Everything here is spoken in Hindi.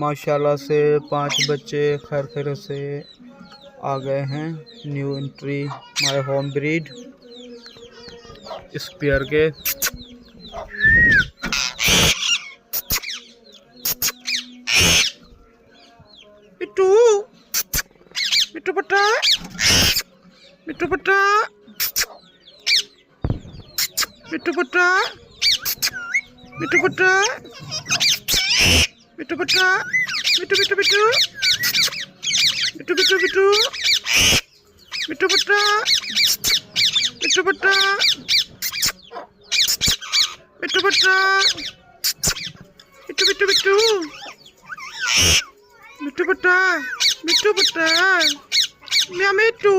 माशाल्लाह से 5 बच्चे खैर खैर से आ गए हैं। New entry my home breed spare के। मिट्टू मिट्टू बट्टा मिट्टू बट्टा मिट्टू बट्टा मिट्टू बट्टा मिट्टू बट्टा मिट्टू मिट्टू मिट्टू मिट्टू मिट्टू मिट्टू मिट्टू बट्टा मिट्टू बट्टा मिट्टू बट्टा मिट्टू मिट्टू मिट्टू मिट्टू बट्टा मिट्टू बट्टा मैं मिट्टू